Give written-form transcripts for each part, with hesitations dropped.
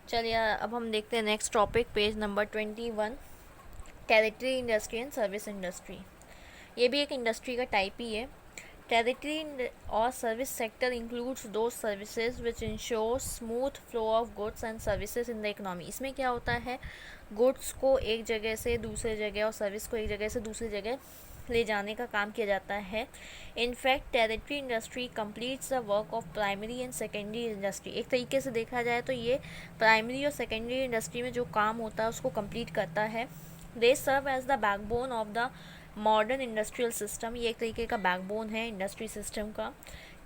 चलिए अब हम देखते हैं next topic, page number 21, territory industry and service industry. ये भी एक इंडस्ट्री का टाइप ही है। टेरिटरी और सर्विस सेक्टर इंक्लूड्स दो services which ensure smooth flow of goods and services in the economy. इसमें क्या होता है, गुड्स को एक जगह से दूसरे जगह और सर्विस को एक जगह से दूसरी जगह ले जाने का काम किया जाता है। In fact territory industry completes the work of primary and secondary industry. एक तरीके से देखा जाए तो ये प्राइमरी और सेकेंडरी इंडस्ट्री में जो काम होता है उसको कंप्लीट करता है। They serve as the backbone of the modern industrial system. ये एक तरीके का बैकबोन है इंडस्ट्री सिस्टम का।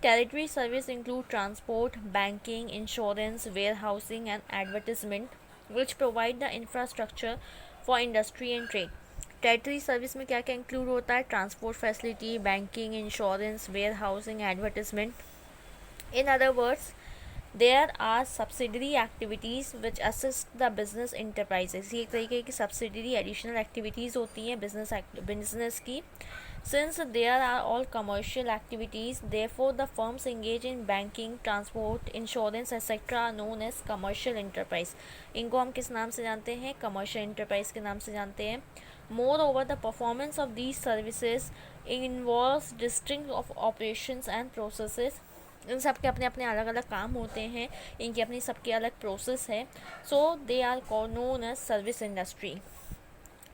Tertiary service include transport, banking, insurance, warehousing and advertisement which provide the infrastructure for industry and trade. Tertiary service में क्या क्या include होता है, transport facility, banking, insurance, warehousing, advertisement. In other words, there are subsidiary activities which assist the business enterprises. ये एक तरीके की subsidiary additional activities होती हैं बिजनेस की। Since there are all commercial activities, therefore the firms engage in banking, transport, insurance etcetera are known as commercial enterprise. इनको हम किस नाम से जानते हैं, कमर्शियल इंटरप्राइज के नाम से जानते हैं। Moreover, the performance of these services involves distinct of operations and processes. इन सब के अपने अपने अलग अलग काम होते हैं, इनकी अपनी सबकी अलग प्रोसेस है। So they are known as service industry.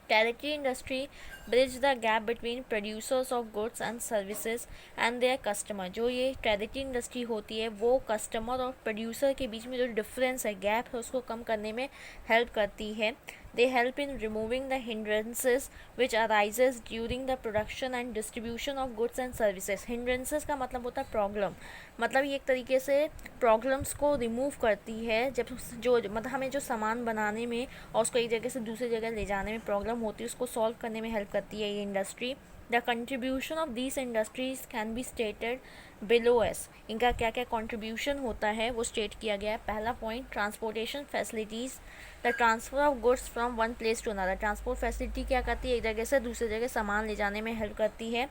Tertiary industry bridge the gap between producers of goods and services and their customer. जो ये टेरिटरी इंडस्ट्री होती है वो कस्टमर और प्रोड्यूसर के बीच में जो डिफरेंस है, गैप है, उसको कम करने में हेल्प करती है। They help in removing the hindrances which arises during the production and distribution of goods and services. Hindrances का मतलब होता है प्रॉब्लम, मतलब ये एक तरीके से प्रॉब्लम्स को रिमूव करती है। जब जो मतलब हमें जो सामान बनाने में और उसको एक जगह से दूसरी जगह ले जाने में प्रॉब्लम होती है, उसको सॉल्व करने में हेल्प करती है ये industry. The contribution of these industries can be stated below S. इनका क्या क्या कंट्रीब्यूशन होता है वो स्टेट किया गया है। पहला point, transportation facilities, the transfer of goods from one place to another. Transport facility क्या करती है, एक जगह से दूसरी जगह सामान ले जाने में हेल्प करती है।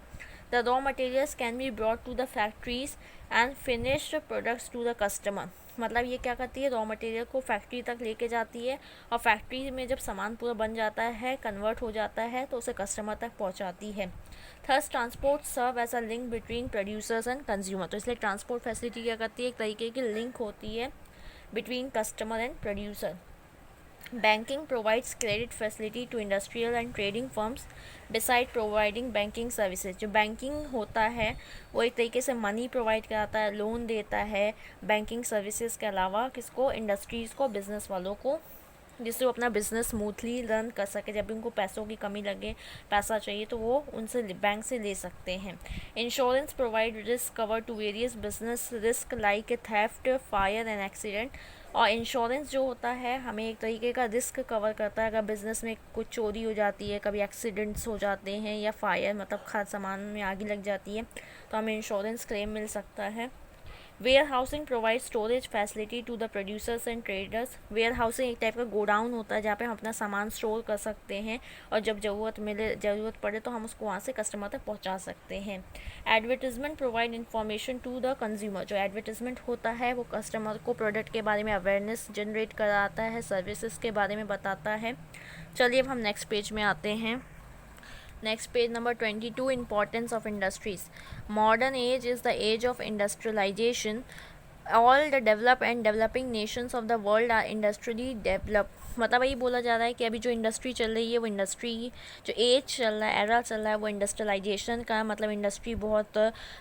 The raw materials can be brought to the factories and finished products to the customer. मतलब ये क्या करती है, रॉ मटेरियल को फैक्ट्री तक लेके जाती है और फैक्ट्री में जब सामान पूरा बन जाता है, कन्वर्ट हो जाता है, तो उसे कस्टमर तक पहुंचाती है। Thus transport serve as a link between producers and consumer. तो इसलिए ट्रांसपोर्ट फैसिलिटी क्या करती है, एक तरीके की लिंक होती है between customer and producer. Banking provides credit facility to industrial and trading firms beside providing banking services. जो बैंकिंग होता है वो एक तरीके से मनी प्रोवाइड कराता है, लोन देता है बैंकिंग सर्विसेज के अलावा किसको, इंडस्ट्रीज़ को, बिजनेस वालों को, जिससे वो अपना बिजनेस स्मूथली रन कर सके। जब भी उनको पैसों की कमी लगे, पैसा चाहिए, तो वो उनसे बैंक से ले सकते हैं। Insurance provide risk cover to various business risk like theft, fire and accident. और इंश्योरेंस जो होता है हमें एक तरीके का रिस्क कवर करता है। अगर बिज़नेस में कुछ चोरी हो जाती है, कभी एक्सीडेंट्स हो जाते हैं, या फायर मतलब खाद सामान में आग लग जाती है, तो हमें इंश्योरेंस क्लेम मिल सकता है। Warehousing provide storage facility to the producers and traders. Warehousing एक टाइप का गोडाउन होता है जहाँ पे हम अपना सामान स्टोर कर सकते हैं और जब ज़रूरत पड़े तो हम उसको वहाँ से कस्टमर तक पहुँचा सकते हैं। Advertisement provide information to the consumer. जो एडवर्टीजमेंट होता है वो कस्टमर को प्रोडक्ट के बारे में अवेयरनेस जनरेट कराता है, सर्विसेज के बारे में बताता है। चलिए अब हम नेक्स्ट पेज में आते हैं। Next, page number 22, importance of industries. Modern age is the age of industrialization. All the developed and developing nations of the world are industrially developed. मतलब यही बोला जा रहा है कि अभी जो इंडस्ट्री चल रही है वो इंडस्ट्री, जो एज चल रहा है, एरा चल रहा है, वो इंडस्ट्रियलाइजेशन का। मतलब इंडस्ट्री बहुत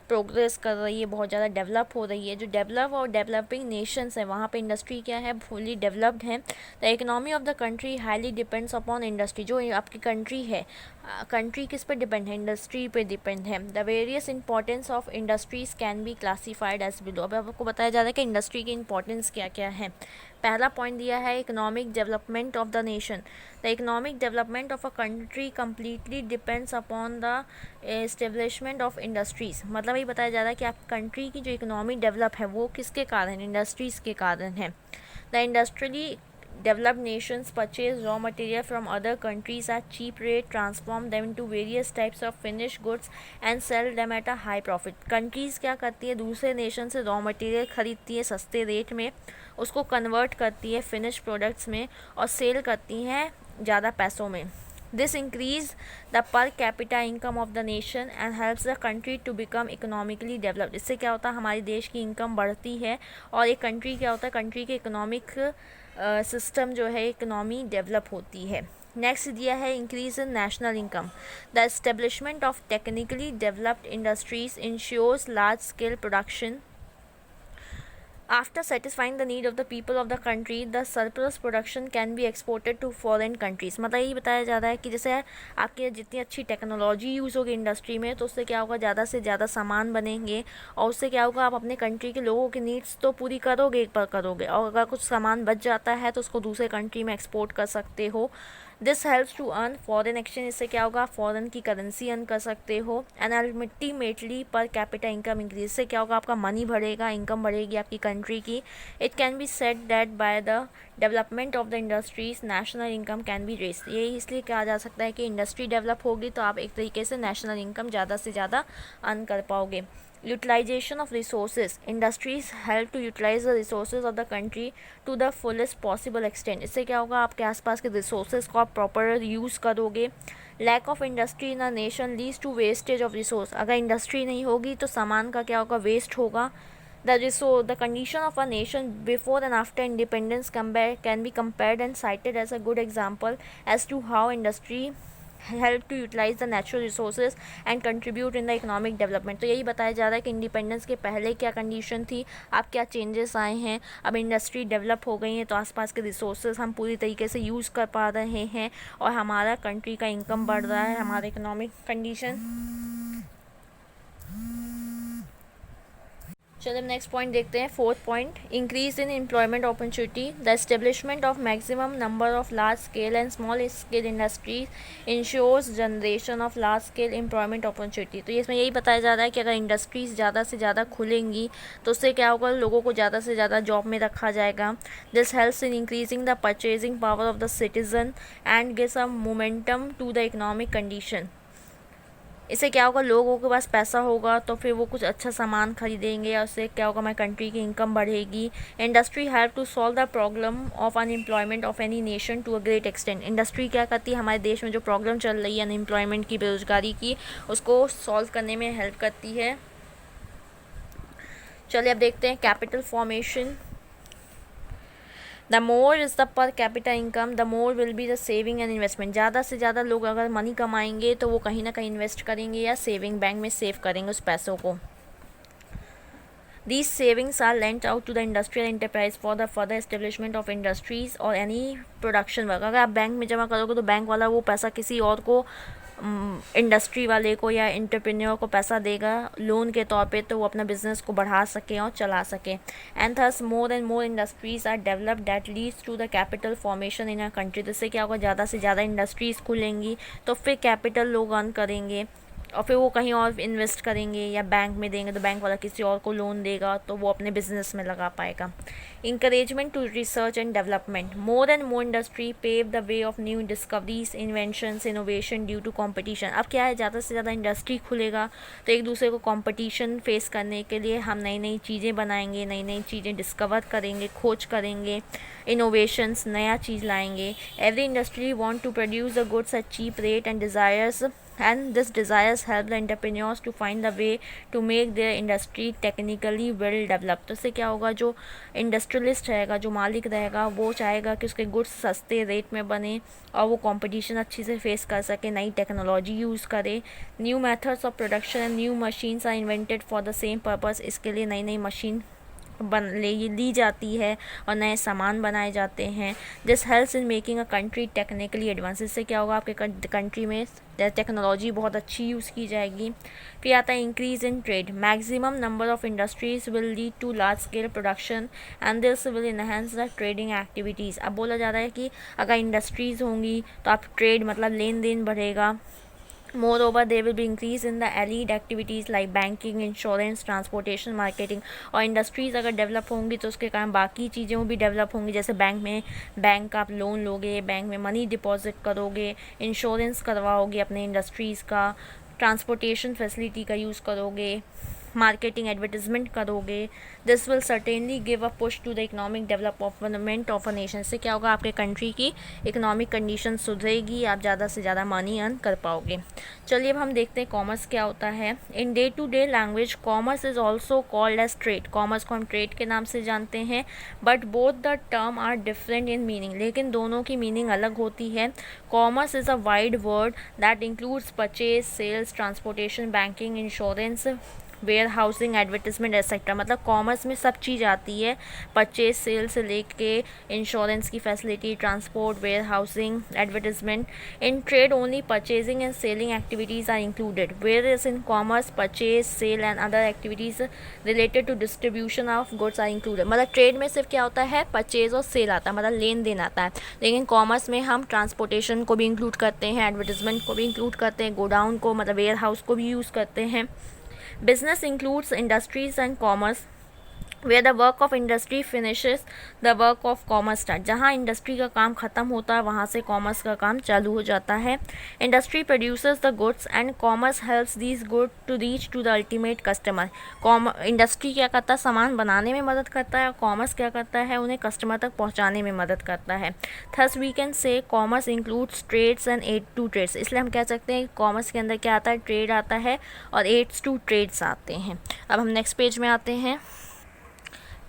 प्रोग्रेस कर रही है, बहुत ज़्यादा डेवलप हो रही है। जो डेवलप और डेवलपिंग नेशंस है वहाँ पे इंडस्ट्री क्या है, फुली डेवलप्ड है। The economy of the country highly depends upon industry. जो आपकी कंट्री है, कंट्री किस पे डिपेंड है, इंडस्ट्री पे डिपेंड है। The various importance of industries can be classified as below. अब आपको बताया जा रहा है कि इंडस्ट्री की इंपॉर्टेंस क्या क्या है। पहला पॉइंट दिया है, economic development of the nation. The economic development of a country completely depends upon the establishment of industries. मतलब ये बताया जा रहा है कि आप कंट्री की जो इकोनॉमी डेवलप है वो किसके कारण, इंडस्ट्रीज़ के कारण है। The developed nations purchase raw material from other countries at cheap rate, transform them into various types of finished goods and sell them at a high profit. Countries क्या करती है, दूसरे नेशन से रॉ मटेरियल ख़रीदती है सस्ते rate में, उसको convert करती है फिनिश प्रोडक्ट्स में और सेल करती हैं ज़्यादा पैसों में. This increase the per capita income of the nation and helps the country to become economically developed. इससे क्या होता है, हमारे देश की इनकम बढ़ती है और एक कंट्री क्या होता है, कंट्री के इकोनॉमिक सिस्टम जो है, इकोनॉमी डेवलप होती है. नेक्स्ट दिया है increase in national income. The establishment of technically developed industries ensures large scale production. After satisfying the need of the people of the country, the surplus production can be exported to foreign countries. मतलब यही बताया जा रहा है कि जैसे आपकी जितनी अच्छी टेक्नोलॉजी यूज़ होगी इंडस्ट्री में, तो उससे क्या होगा, ज़्यादा से ज़्यादा सामान बनेंगे और उससे क्या होगा, आप अपने कंट्री के लोगों की नीड्स तो पूरी करोगे, एक बार करोगे, और अगर कुछ सामान बच जाता है तो उसको दूसरे कंट्री में एक्सपोर्ट कर सकते हो. This helps to earn foreign exchange. इससे क्या होगा, फॉरेन की करेंसी अर्न कर सकते हो. And ultimately per capita income increase. से क्या होगा, आपका मनी बढ़ेगा, इनकम बढ़ेगी आपकी कंट्री की. It can be said that by the development of the industries national income can be raise. ये इसलिए कहा जा सकता है कि इंडस्ट्री डेवलप होगी तो आप एक तरीके से नेशनल इनकम ज़्यादा से ज़्यादा अर्न कर पाओगे. Utilization of resources. Industries help to utilize the resources of the country to the fullest possible extent. इससे क्या होगा, आपके आसपास के रिसोर्सेज को आप प्रॉपर यूज़ करोगे. Lack of industry in a nation leads to wastage of resource. अगर इंडस्ट्री नहीं होगी तो सामान का क्या होगा, वेस्ट होगा. The condition of a nation before and after independence can be compared and cited as a good example as to how industry help to utilize the natural resources and contribute in the economic development. तो यही बताया जा रहा है कि independence के पहले क्या कंडीशन थी, अब क्या चेंजेस आए हैं. अब इंडस्ट्री डेवलप हो गई है तो आसपास के रिसोर्सेज हम पूरी तरीके से यूज़ कर पा रहे हैं और हमारा कंट्री का इनकम बढ़ रहा है, हमारा इकोनॉमिक कंडीशन. चलिए अब नेक्स्ट पॉइंट देखते हैं. Fourth point, increase in employment opportunity. The establishment of maximum number of large scale and small scale industries ensures generation of large scale employment opportunity. तो इसमें यही बताया जा रहा है कि अगर इंडस्ट्रीज़ ज़्यादा से ज़्यादा खुलेंगी तो उससे क्या होगा, लोगों को ज़्यादा से ज़्यादा जॉब में रखा जाएगा. This helps in increasing the purchasing power of the citizen and gives a momentum to the economic condition. इससे क्या होगा, लोगों के पास पैसा होगा तो फिर वो कुछ अच्छा सामान खरीदेंगे और उससे क्या होगा, हमारी कंट्री की इनकम बढ़ेगी. Industry help to solve the problem of unemployment of any nation to a great extent. Industry क्या करती है, हमारे देश में जो प्रॉब्लम चल रही है अनएम्प्लॉयमेंट की, बेरोजगारी की, उसको सॉल्व करने में हेल्प करती है. चलिए अब देखते हैं capital formation. The more is the per capita income the more will be the saving and investment. ज़्यादा से ज़्यादा लोग अगर मनी कमाएंगे तो वो कहीं ना कहीं इन्वेस्ट करेंगे या सेविंग बैंक में सेव करेंगे उस पैसों को. These savings are lent out to the industrial enterprise for the further establishment of industries or any production work. अगर आप बैंक में जमा करोगे तो बैंक वाला वो पैसा किसी और को, इंडस्ट्री वाले को या एंटरप्रेन्योर को पैसा देगा लोन के तौर पे, तो वो अपना बिजनेस को बढ़ा सके और चला सके. And thus more and more industries are developed that leads to the capital formation in a country. जिससे क्या होगा, ज़्यादा से ज़्यादा इंडस्ट्रीज़ खुलेंगी तो फिर कैपिटल लोग अर्न करेंगे और फिर वो कहीं और इन्वेस्ट करेंगे या बैंक में देंगे तो बैंक वाला किसी और को लोन देगा तो वो अपने बिजनेस में लगा पाएगा. Encouragement to research and development. More and more industry pave the way of new discoveries, inventions, innovation due to competition. अब क्या है, ज़्यादा से ज़्यादा इंडस्ट्री खुलेगा तो एक दूसरे को कंपटीशन फेस करने के लिए हम नई नई चीज़ें बनाएंगे, नई नई चीज़ें डिस्कवर करेंगे, खोज करेंगे, इनोवेशंस, नया चीज़ लाएंगे. Every industry want to produce the goods at cheap rate and desires and this desires help the entrepreneurs to find the way to make their industry technically well developed. तो इससे क्या होगा, जो इंडस्ट्रियलिस्ट रहेगा, जो मालिक रहेगा, वो चाहेगा कि उसके गुड्स सस्ते रेट में बने और वो कंपटीशन अच्छी से फेस कर सके, नई टेक्नोलॉजी यूज़ करे. New methods of production and new machines are invented for the same purpose. इसके लिए नई नई मशीन ली जाती है और नए सामान बनाए जाते हैं. This helps in making a country technically advance. इससे क्या होगा, आपके कंट्री में टेक्नोलॉजी बहुत अच्छी यूज़ की जाएगी. फिर आता है increase in trade. Maximum number of industries will lead to large scale production and this will enhance the trading activities. अब बोला जा रहा है कि अगर इंडस्ट्रीज़ होंगी तो आप ट्रेड मतलब लेन देन बढ़ेगा, Moreover, there will be increase in the allied activities like banking, insurance, transportation, marketing. और इंडस्ट्रीज़ अगर डेवलप होंगी तो उसके कारण बाकी चीज़ें भी डेवलप होंगी, जैसे बैंक का आप लोन लोगे, बैंक में मनी डिपॉजिट करोगे, इंश्योरेंस करवाओगे अपने इंडस्ट्रीज़ का, ट्रांसपोर्टेशन फैसिलिटी का यूज़ करोगे, मार्केटिंग एडवर्टीजमेंट करोगे. This will certainly give a push to the economic development of a nation. इससे क्या होगा, आपके कंट्री की इकोनॉमिक कंडीशन सुधरेगी, आप ज़्यादा से ज़्यादा मनी अर्न कर पाओगे. चलिए अब हम देखते हैं कॉमर्स क्या होता है. In day to day language commerce is also called as trade. Commerce को हम ट्रेड के नाम से जानते हैं, but both the term are different in meaning. लेकिन दोनों की मीनिंग अलग होती है. Commerce is a wide word that includes purchase, sales, transportation, banking, insurance, warehousing, advertisement etcetera. मतलब कॉमर्स में सब चीज़ आती है, परचेज सेल से लेके इंश्योरेंस की facility, transport, warehousing, advertisement. In trade only purchasing and selling activities are included, where is in commerce purchase, sale and other activities related to distribution of goods are included. मतलब trade में सिर्फ क्या होता है, purchase और cell आता है, मतलब लेन देन आता है. लेकिन कॉमर्स में हम ट्रांसपोर्टेशन को भी इंक्लूड करते हैं, एडवर्टीजमेंट को भी इंक्लूड करते हैं, गोडाउन को मतलब वेयर हाउस को भी यूज़ करते हैं. Business includes industries and commerce, where the work of industry finishes the work of commerce start. जहाँ इंडस्ट्री का काम ख़त्म होता है वहाँ से कॉमर्स का काम चालू हो जाता है. Industry produces the goods and commerce helps these good to reach to the ultimate customer. Industry क्या करता है, सामान बनाने में मदद करता है, और कॉमर्स क्या करता है, उन्हें कस्टमर तक पहुँचाने में मदद करता है. Thus we can say commerce includes trades and aid to trades. इसलिए हम कह सकते हैं कॉमर्स के अंदर क्या आता है, ट्रेड आता है और एड्स टू ट्रेड्स आते हैं. अब हम नेक्स्ट पेज में आते हैं.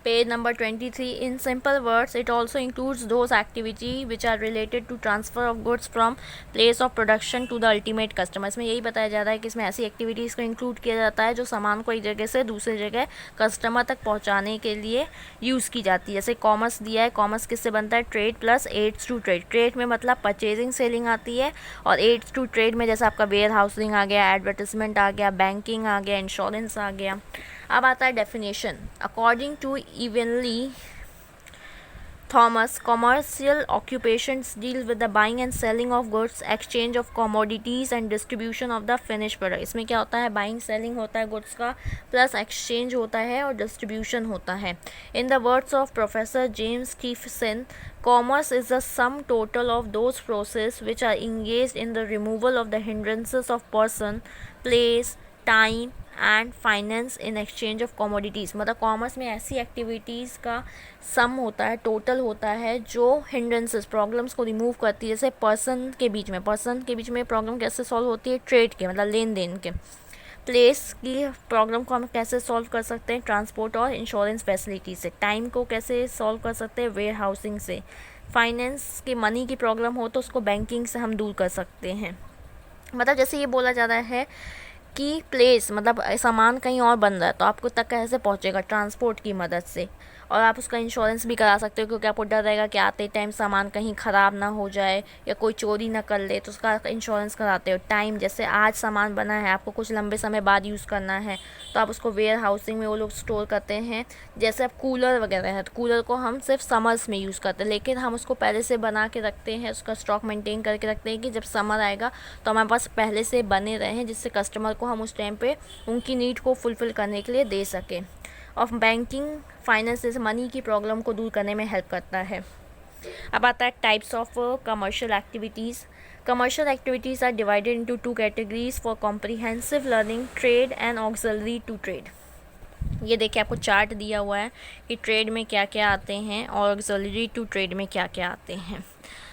Page number 23. In simple words, it also includes those activities which are related to transfer of goods from place of production to the ultimate customer. इसमें यही बताया जा रहा है कि इसमें ऐसी एक्टिविटीज़ को इंक्लूड किया जाता है जो सामान को एक जगह से दूसरी जगह कस्टमर तक पहुंचाने के लिए यूज़ की जाती है. जैसे कॉमर्स दिया है, कॉमर्स किससे बनता है, trade plus aids to trade. Trade में मतलब परचेजिंग सेलिंग आती है, और एड्स टू ट्रेड में जैसे आपका वेयर हाउसिंग आ गया, एडवर्टिजमेंट आ गया, बैंकिंग आ गया, इंश्योरेंस आ गया. अब आता है डेफिनेशन. अकॉर्डिंग टू इवनली Thomas, commercial occupations deal with the buying and selling of goods, exchange of commodities and distribution of the finished product. इसमें क्या होता है, बाइंग सेलिंग होता है गुड्स का, प्लस एक्सचेंज होता है और डिस्ट्रीब्यूशन होता है. In the words of professor James Stephenson, commerce is the sum total of those processes which are engaged in the removal of the hindrances of person, place, time and finance in exchange of commodities. मतलब commerce में ऐसी activities का सम होता है, total होता है, जो hindrances problems को रिमूव करती है. जैसे पर्सन के बीच में प्रॉब्लम कैसे सॉल्व होती है, ट्रेड के मतलब लेन देन के. प्लेस की प्रॉब्लम को हम कैसे सॉल्व कर सकते हैं, ट्रांसपोर्ट और इंश्योरेंस फैसिलिटी से. टाइम को कैसे सॉल्व कर सकते हैं, वेयर हाउसिंग से. फाइनेंस की मनी की प्रॉब्लम हो तो उसको बैंकिंग से हम दूर कर सकते हैं. मतलब जैसे ये बोला जा रहा है कि प्लेस मतलब सामान कहीं और बन रहा है तो आपको तक कैसे पहुंचेगा, ट्रांसपोर्ट की मदद से. और आप उसका इंश्योरेंस भी करा सकते हो, क्योंकि आपको डर रहेगा कि आते टाइम सामान कहीं ख़राब ना हो जाए या कोई चोरी ना कर ले, तो उसका इंश्योरेंस कराते हो. टाइम, जैसे आज सामान बना है, आपको कुछ लंबे समय बाद यूज़ करना है, तो आप उसको वेयर हाउसिंग में वो लोग स्टोर करते हैं. जैसे अब कूलर वगैरह है, तो कूलर को हम सिर्फ समर्स में यूज़ करते हैं, लेकिन हम उसको पहले से बना के रखते हैं, उसका स्टॉक मेंटेन करके रखते हैं कि जब समर आएगा तो हमारे पास पहले से बने रहें, जिससे कस्टमर को हम उस टाइम पे उनकी नीड को फुलफ़िल करने के लिए दे सकें. ऑफ बैंकिंग फाइनेंस जैसे मनी की प्रॉब्लम को दूर करने में हेल्प करता है. अब आता है types of commercial activities. Commercial activities are divided into 2 categories for comprehensive learning, trade and auxiliary to trade. ये देखिए आपको चार्ट दिया हुआ है कि ट्रेड में क्या क्या आते हैं और ऑक्सिलरी टू ट्रेड में क्या क्या आते हैं.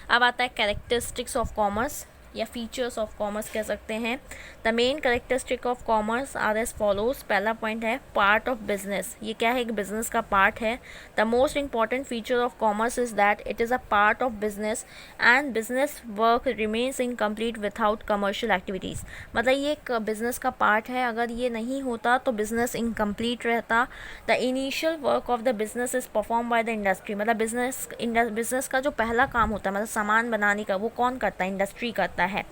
अब आता है कैरेक्टरिस्टिक्स ऑफ कॉमर्स या फीचर्स ऑफ कॉमर्स कह सकते हैं. The main characteristic of commerce are as follows. पहला पॉइंट है पार्ट ऑफ बिजनेस. ये क्या है, एक बिजनेस का पार्ट है. The most important feature of commerce is that it is a part of business and business work remains incomplete without commercial activities. मतलब ये एक बिजनेस का पार्ट है, अगर ये नहीं होता तो बिजनेस इनकम्प्लीट रहता. The initial work of the business is perform by the industry. मतलब बिजनेस का जो पहला काम होता है, मतलब सामान बनाने का, वो कौन करता है, इंडस्ट्री करता है.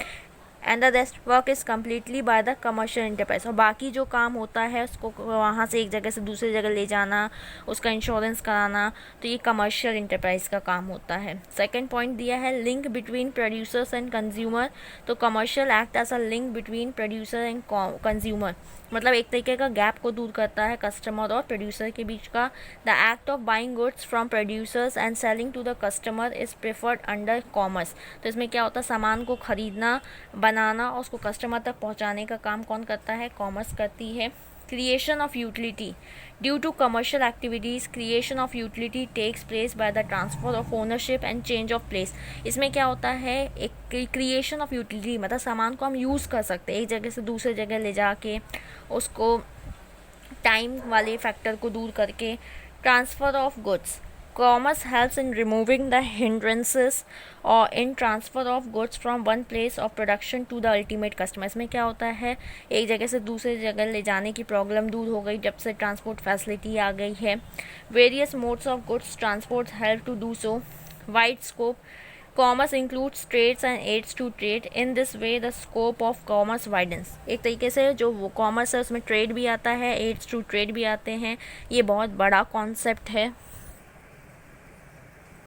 And the rest work is completely by the commercial enterprise, और बाकी जो काम होता है उसको वहाँ से एक जगह से दूसरी जगह ले जाना, उसका इंश्योरेंस कराना, तो ये कमर्शियल इंटरप्राइज का काम होता है। सेकंड पॉइंट दिया है link between producers and consumer, तो commercial act as a link between producer and consumer, मतलब एक तरीके का गैप को दूर करता है कस्टमर और प्रोड्यूसर के बीच का। The act of buying goods from producers and selling to the customer is preferred under commerce, तो इसमें क्या होता है, सामान को खरीदना, बनाना और उसको कस्टमर तक पहुंचाने का काम कौन करता है, कॉमर्स करती है। Creation of utility, due to commercial activities creation of utility takes place by the transfer of ownership and change of place. इसमें क्या होता है, एक क्रिएशन ऑफ यूटिलिटी मतलब सामान को हम यूज़ कर सकते हैं, एक जगह से दूसरे जगह ले जाके उसको टाइम वाले फैक्टर को दूर करके। Transfer of goods, commerce helps in removing the hindrances और in transfer of goods from one place of production to the ultimate customer. इसमें क्या होता है, एक जगह से दूसरे जगह ले जाने की प्रॉब्लम दूर हो गई जब से ट्रांसपोर्ट फैसिलिटी आ गई है। Various modes of goods transport help to do so. Wide scope, commerce includes trades and aids to trade, in this way the scope of commerce widens. एक तरीके से जो वो कॉमर्स है उसमें ट्रेड भी आता है, एड्स टू ट्रेड भी आते हैं, ये बहुत बड़ा कॉन्सेप्ट है।